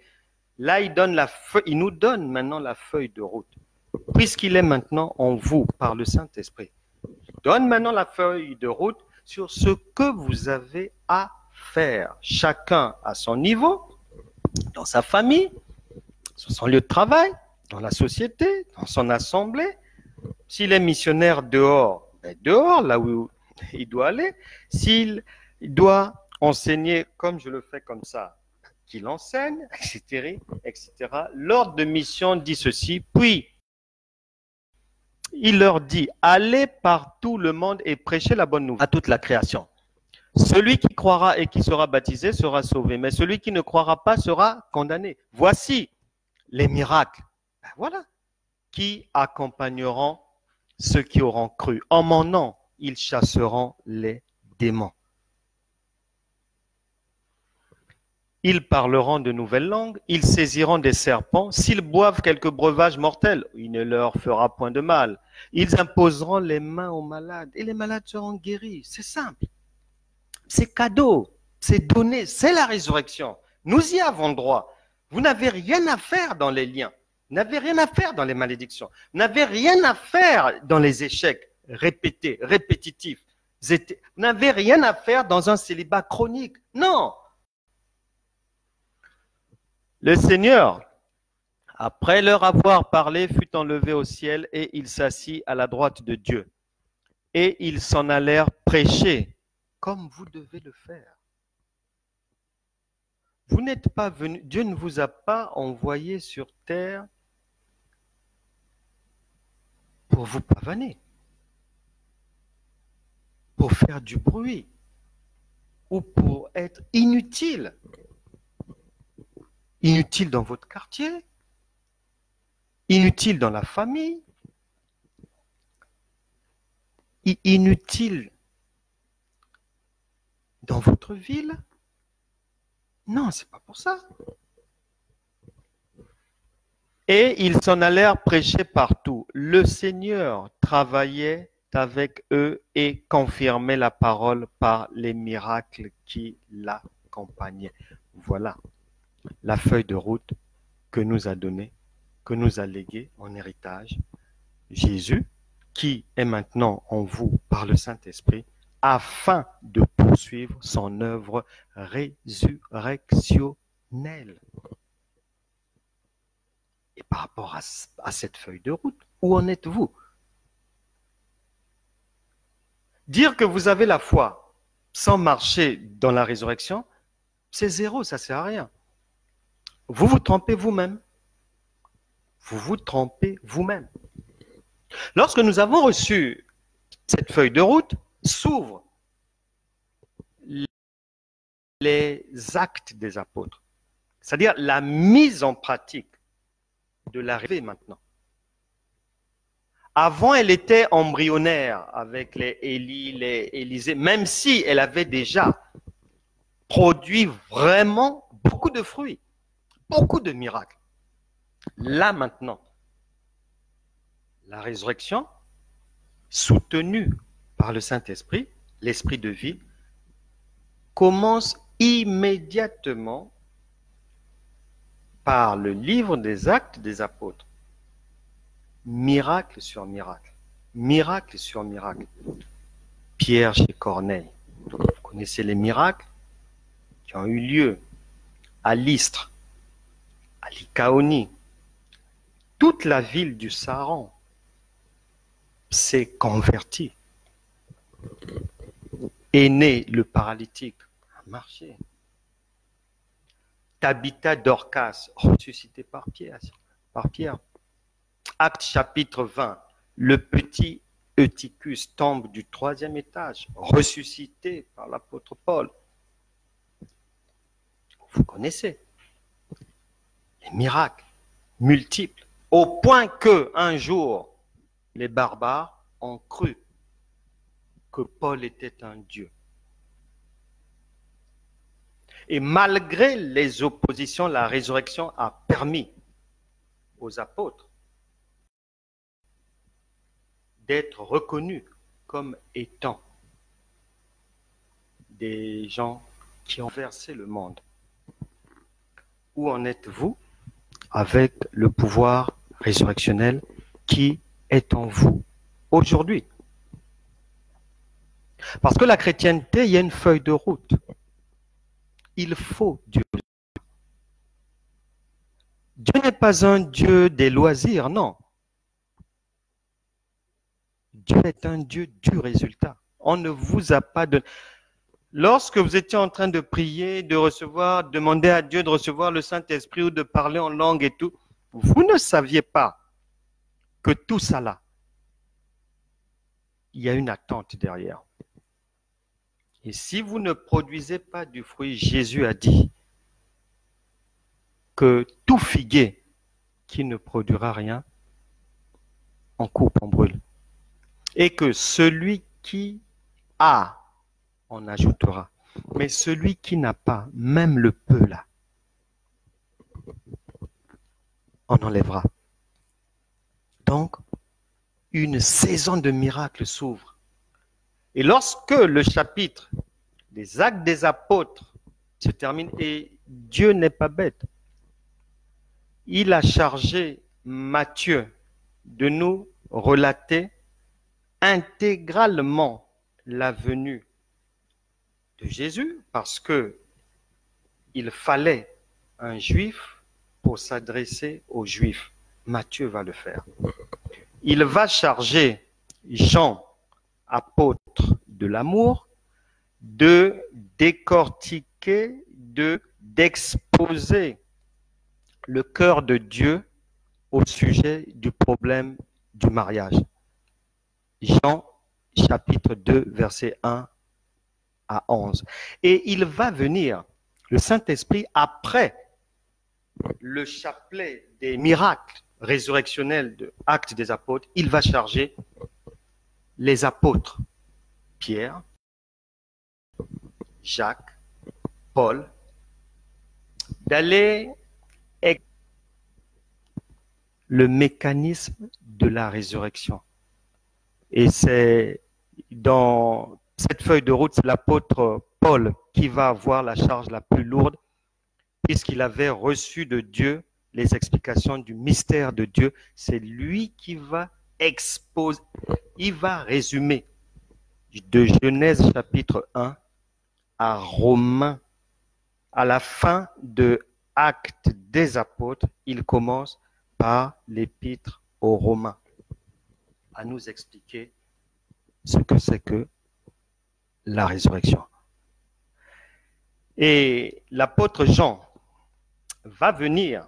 Là, il nous donne maintenant la feuille de route. Puisqu'il est maintenant en vous par le Saint-Esprit. Il donne maintenant la feuille de route sur ce que vous avez à faire. Chacun à son niveau, dans sa famille, sur son lieu de travail, dans la société, dans son assemblée. S'il est missionnaire dehors, ben dehors, là où il doit aller. S'il doit enseigner comme je le fais comme ça, qu'il enseigne, etc., etc. L'ordre de mission dit ceci, puis il leur dit, allez par tout le monde et prêchez la bonne nouvelle à toute la création. Celui qui croira et qui sera baptisé sera sauvé, mais celui qui ne croira pas sera condamné. Voici les miracles, ben voilà, qui accompagneront ceux qui auront cru. En mon nom, ils chasseront les démons. Ils parleront de nouvelles langues, ils saisiront des serpents, s'ils boivent quelques breuvages mortels, il ne leur fera point de mal. Ils imposeront les mains aux malades et les malades seront guéris. C'est simple. C'est cadeau, c'est donné, c'est la résurrection. Nous y avons droit. Vous n'avez rien à faire dans les liens. Vous n'avez rien à faire dans les malédictions. Vous n'avez rien à faire dans les échecs répétés, répétitifs. Vous n'avez rien à faire dans un célibat chronique. Non. Le Seigneur, après leur avoir parlé, fut enlevé au ciel et il s'assit à la droite de Dieu. Et ils s'en allèrent prêcher, comme vous devez le faire. Vous n'êtes pas venu, Dieu ne vous a pas envoyé sur terre pour vous pavaner, pour faire du bruit ou pour être inutile. Inutile dans votre quartier, inutile dans la famille, inutile dans votre ville. Non, c'est pas pour ça. Et ils s'en allèrent prêcher partout. Le Seigneur travaillait avec eux et confirmait la parole par les miracles qui l'accompagnaient. Voilà la feuille de route que nous a donnée, que nous a léguée en héritage Jésus, qui est maintenant en vous par le Saint-Esprit, afin de poursuivre son œuvre résurrectionnelle. Et par rapport à cette feuille de route, où en êtes-vous? Dire que vous avez la foi sans marcher dans la résurrection, c'est zéro, ça ne sert à rien. Vous vous trompez vous-même. Vous vous trompez vous-même. Lorsque nous avons reçu cette feuille de route, s'ouvrent les actes des apôtres, c'est-à-dire la mise en pratique de l'arrivée maintenant. Avant, elle était embryonnaire avec les Élie, les Élisée, même si elle avait déjà produit vraiment beaucoup de fruits, beaucoup de miracles. Là maintenant, la résurrection, soutenue par le Saint-Esprit, l'Esprit de vie, commence immédiatement par le livre des Actes des Apôtres. Miracle sur miracle, miracle sur miracle. Pierre chez Corneille. Vous connaissez les miracles qui ont eu lieu à Lystre, à Lycaonie. Toute la ville du Saran s'est convertie. Aîné, le paralytique, a marché. Tabitha Dorcas, ressuscité par Pierre. Acte chapitre 20, le petit Eutychus tombe du 3e étage, ressuscité par l'apôtre Paul. Vous connaissez les miracles multiples, au point que un jour, les barbares ont cru que Paul était un dieu. Et malgré les oppositions, la résurrection a permis aux apôtres d'être reconnus comme étant des gens qui ont versé le monde. Où en êtes-vous avec le pouvoir résurrectionnel qui est en vous aujourd'hui? Parce que la chrétienté, il y a une feuille de route. Il faut Dieu. Dieu n'est pas un Dieu des loisirs, non. Dieu est un Dieu du résultat. On ne vous a pas donné. Lorsque vous étiez en train de prier, de recevoir, demander à Dieu de recevoir le Saint-Esprit ou de parler en langue et tout, vous ne saviez pas que tout ça là, il y a une attente derrière. Et si vous ne produisez pas du fruit, Jésus a dit que tout figuier qui ne produira rien, on coupe, on brûle. Et que celui qui a, on ajoutera. Mais celui qui n'a pas, même le peu là, on enlèvera. Donc, une saison de miracles s'ouvre. Et lorsque le chapitre des Actes des Apôtres se termine, et Dieu n'est pas bête, il a chargé Matthieu de nous relater intégralement la venue de Jésus, parce que il fallait un juif pour s'adresser aux juifs. Matthieu va le faire. Il va charger Jean, apôtre de l'amour, de décortiquer, d'exposer le cœur de Dieu au sujet du problème du mariage. Jean chapitre 2, versets 1 à 11. Et il va venir, le Saint-Esprit, après le chapelet des miracles résurrectionnels de Actes des Apôtres, il va charger les apôtres, Pierre, Jacques, Paul, d'aller le mécanisme de la résurrection. Et c'est dans cette feuille de route, c'est l'apôtre Paul qui va avoir la charge la plus lourde, puisqu'il avait reçu de Dieu les explications du mystère de Dieu. C'est lui qui va exposer, il va résumer de Genèse chapitre 1 à Romains. À la fin de Actes des Apôtres, il commence par l'épître aux Romains à nous expliquer ce que c'est que la résurrection. Et l'apôtre Jean va venir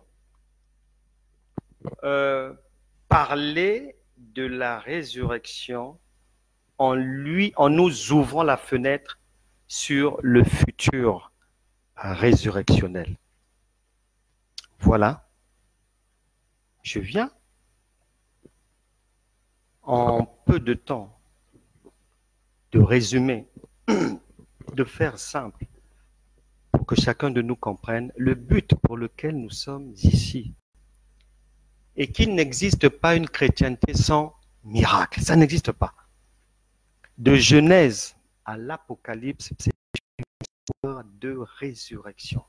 parler de la résurrection en nous ouvrant la fenêtre sur le futur résurrectionnel. Voilà. Je viens en peu de temps de résumer, de faire simple, pour que chacun de nous comprenne le but pour lequel nous sommes ici. Et qu'il n'existe pas une chrétienté sans miracle. Ça n'existe pas. De Genèse à l'Apocalypse, c'est une histoire de résurrection.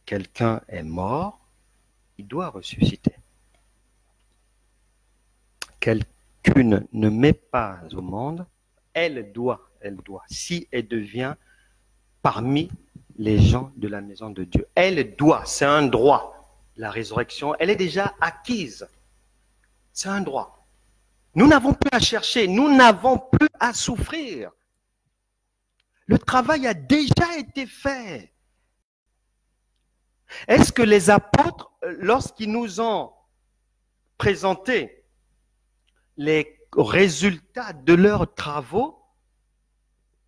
Quelqu'un est mort, il doit ressusciter. Quelqu'une ne met pas au monde, elle doit, si elle devient parmi les gens de la maison de Dieu. Elle doit, c'est un droit. La résurrection, elle est déjà acquise. C'est un droit. Nous n'avons plus à chercher, nous n'avons plus à souffrir. Le travail a déjà été fait. Est-ce que les apôtres, lorsqu'ils nous ont présenté les résultats de leurs travaux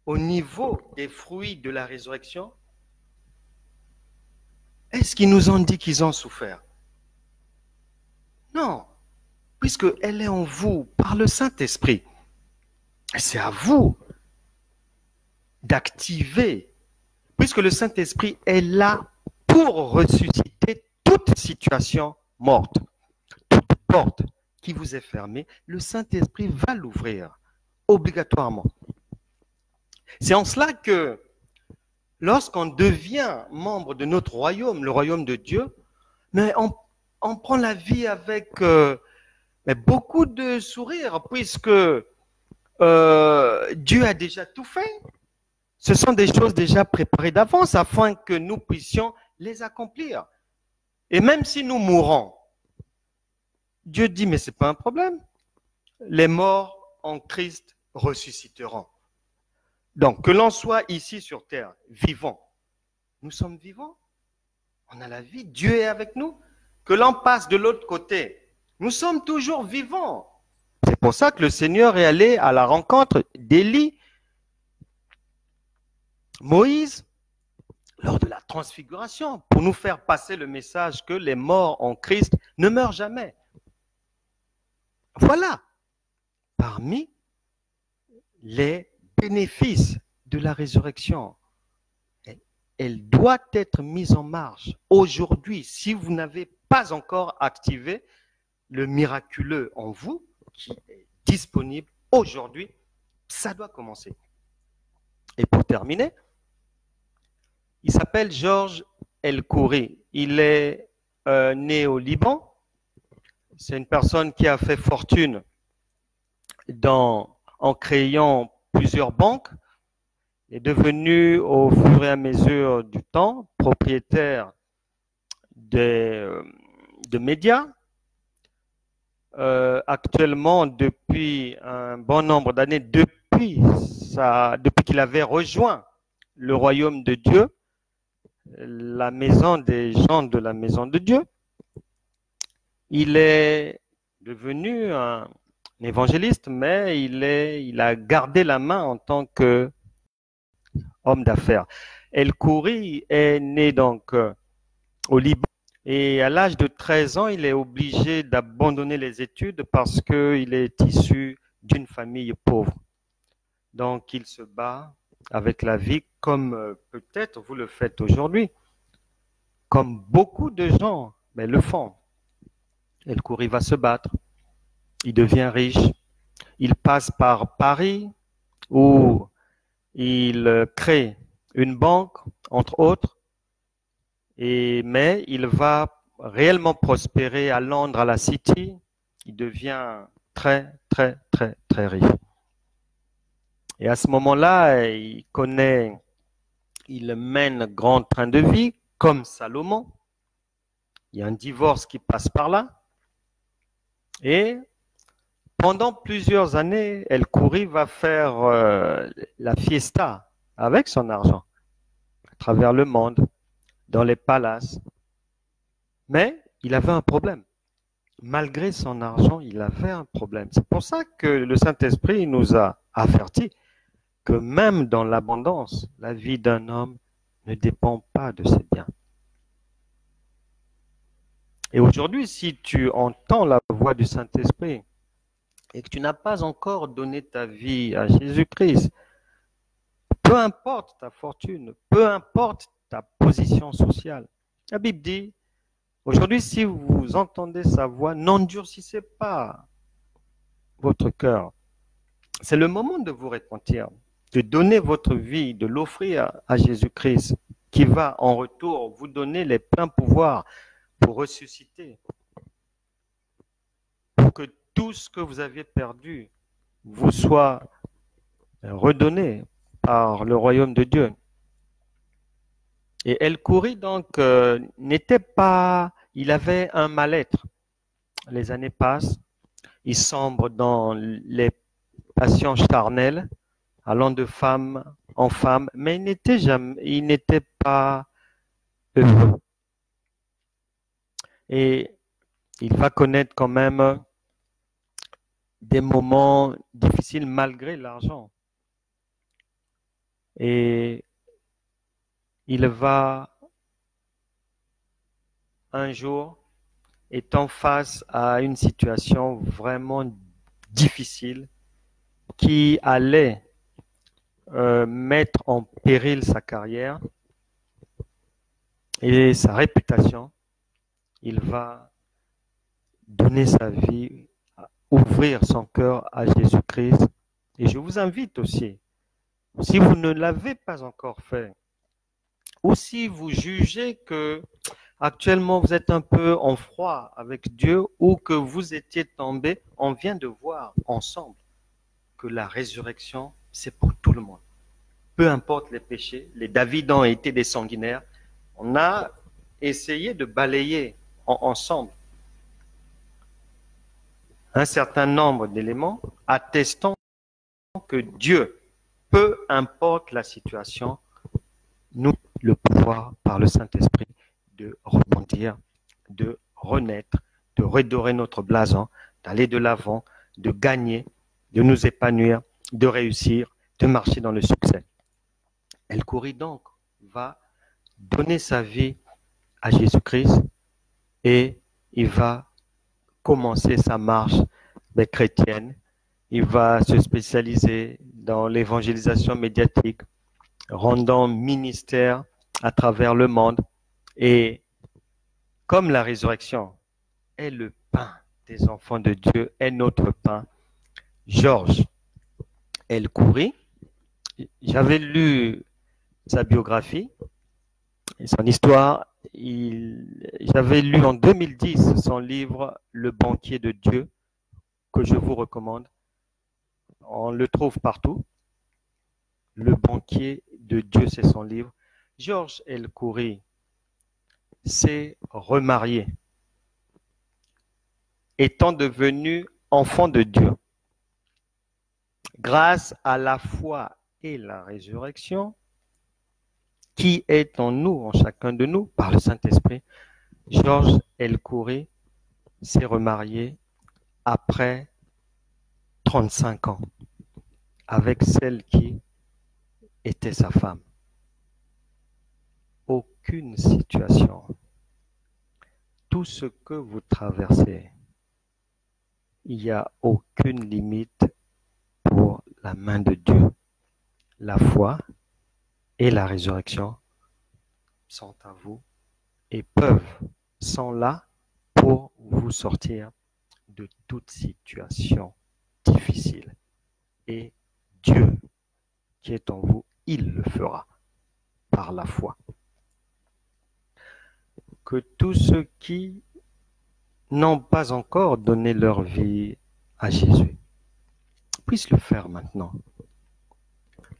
au niveau des fruits de la résurrection, est-ce qu'ils nous ont dit qu'ils ont souffert? Non, puisqu'elle est en vous par le Saint-Esprit. C'est à vous d'activer, puisque le Saint-Esprit est là pour ressusciter toute situation morte, toute porte qui vous est fermée, le Saint-Esprit va l'ouvrir obligatoirement. C'est en cela que lorsqu'on devient membre de notre royaume, le royaume de Dieu, mais on prend la vie avec beaucoup de sourire, puisque Dieu a déjà tout fait. Ce sont des choses déjà préparées d'avance afin que nous puissions les accomplir. Et même si nous mourons, Dieu dit, mais ce n'est pas un problème. Les morts en Christ ressusciteront. Donc, que l'on soit ici sur terre, vivants, nous sommes vivants, on a la vie, Dieu est avec nous. Que l'on passe de l'autre côté, nous sommes toujours vivants. C'est pour ça que le Seigneur est allé à la rencontre d'Élie, Moïse, lors de la transfiguration, pour nous faire passer le message que les morts en Christ ne meurent jamais. Voilà, parmi les bénéfices de la résurrection. elle doit être mise en marche aujourd'hui. Si vous n'avez pas encore activé le miraculeux en vous, qui est disponible aujourd'hui, ça doit commencer. Et pour terminer, il s'appelle Georges El-Khoury. Il est né au Liban. C'est une personne qui a fait fortune en créant plusieurs banques. Il est devenu au fur et à mesure du temps propriétaire de médias. Actuellement, depuis un bon nombre d'années, depuis qu'il avait rejoint le royaume de Dieu, la maison des gens de la maison de Dieu, il est devenu un évangéliste, mais il a gardé la main en tant qu'homme d'affaires. El-Khoury est né donc au Liban et à l'âge de 13 ans, il est obligé d'abandonner les études parce qu'il est issu d'une famille pauvre. Donc, il se bat avec la vie comme peut-être vous le faites aujourd'hui, comme beaucoup de gens le font. El-Khoury va se battre, il devient riche, il passe par Paris où il crée une banque, entre autres, mais il va réellement prospérer à Londres, à la City. Il devient très, très, très, très riche. Et à ce moment-là, il mène grand train de vie, comme Salomon. Il y a un divorce qui passe par là. Et pendant plusieurs années, El-Khoury va faire la fiesta avec son argent à travers le monde, dans les palaces. Mais il avait un problème. Malgré son argent, il avait un problème. C'est pour ça que le Saint-Esprit nous a avertis que même dans l'abondance, la vie d'un homme ne dépend pas de ses biens. Et aujourd'hui, si tu entends la voix du Saint-Esprit et que tu n'as pas encore donné ta vie à Jésus-Christ, peu importe ta fortune, peu importe ta position sociale, la Bible dit, aujourd'hui, si vous entendez sa voix, n'endurcissez pas votre cœur. C'est le moment de vous repentir, de donner votre vie, de l'offrir à Jésus-Christ, qui va en retour vous donner les pleins pouvoirs pour ressusciter, pour que tout ce que vous aviez perdu vous soit redonné par le royaume de Dieu. Et El-Khoury, donc, n'était pas... Il avait un mal-être. Les années passent, il sombre dans les passions charnelles, allant de femme en femme, mais il n'était pas heureux. Et il va connaître quand même des moments difficiles malgré l'argent. Et il va un jour étant face à une situation vraiment difficile qui allait mettre en péril sa carrière et sa réputation, il va donner sa vie, ouvrir son cœur à Jésus-Christ. Et je vous invite aussi, si vous ne l'avez pas encore fait, ou si vous jugez que actuellement vous êtes un peu en froid avec Dieu ou que vous étiez tombé, on vient de voir ensemble que la résurrection, c'est pour tout le monde. Peu importe les péchés, les David ont été des sanguinaires. On a essayé de balayer ensemble un certain nombre d'éléments attestant que Dieu, peu importe la situation, nous a le pouvoir par le Saint-Esprit de rebondir, de renaître, de redorer notre blason, d'aller de l'avant, de gagner, de nous épanouir, de réussir, de marcher dans le succès. El-Khoury donc va donner sa vie à Jésus-Christ et il va commencer sa marche chrétienne. Il va se spécialiser dans l'évangélisation médiatique, rendant ministère à travers le monde. Et comme la résurrection est le pain des enfants de Dieu, est notre pain, Georges El-Khoury, j'avais lu sa biographie et son histoire. J'avais lu en 2010 son livre Le banquier de Dieu, que je vous recommande. On le trouve partout. Le banquier de Dieu, c'est son livre. Georges El-Khoury s'est remarié, étant devenu enfant de Dieu. Grâce à la foi et la résurrection, qui est en nous, en chacun de nous, par le Saint-Esprit, Georges El-Khoury s'est remarié après 35 ans avec celle qui était sa femme. Aucune situation, tout ce que vous traversez, il n'y a aucune limite pour la main de Dieu. La foi et la résurrection sont à vous et sont là pour vous sortir de toute situation difficile. Et Dieu qui est en vous, il le fera par la foi. Que tous ceux qui n'ont pas encore donné leur vie à Jésus puissent le faire maintenant.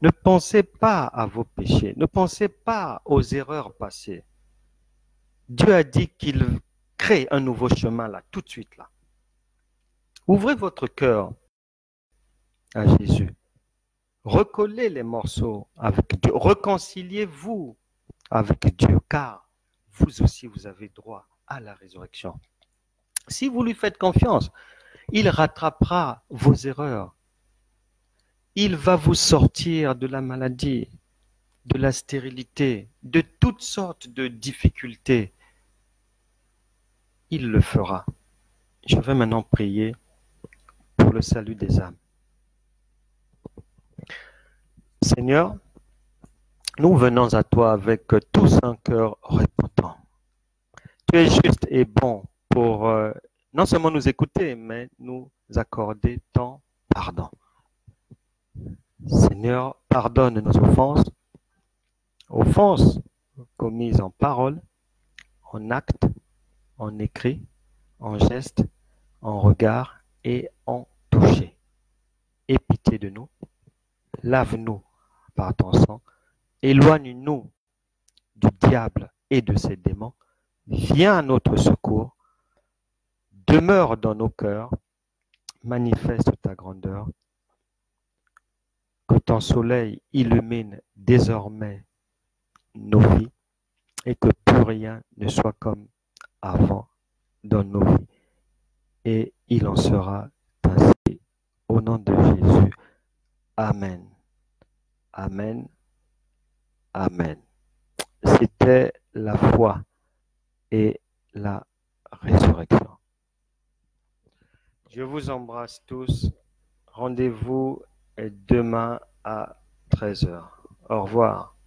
Ne pensez pas à vos péchés, ne pensez pas aux erreurs passées. Dieu a dit qu'il crée un nouveau chemin là, tout de suite là. Ouvrez votre cœur à Jésus. Recollez les morceaux avec Dieu. Réconciliez-vous avec Dieu, car vous aussi, vous avez droit à la résurrection. Si vous lui faites confiance, il rattrapera vos erreurs. Il va vous sortir de la maladie, de la stérilité, de toutes sortes de difficultés. Il le fera. Je vais maintenant prier pour le salut des âmes. Seigneur, nous venons à toi avec tous un cœur repentant. Tu es juste et bon pour non seulement nous écouter, mais nous accorder ton pardon. Seigneur, pardonne nos offenses commises en parole, en acte, en écrit, en geste, en regard et en toucher. Aie pitié de nous, lave-nous par ton sang, éloigne-nous du diable et de ses démons, viens à notre secours, demeure dans nos cœurs, manifeste ta grandeur, que ton soleil illumine désormais nos vies et que plus rien ne soit comme avant dans nos vies. Et il en sera ainsi. Au nom de Jésus. Amen. Amen. Amen. C'était la foi et la résurrection. Je vous embrasse tous. Rendez-vous demain à 13h. Au revoir.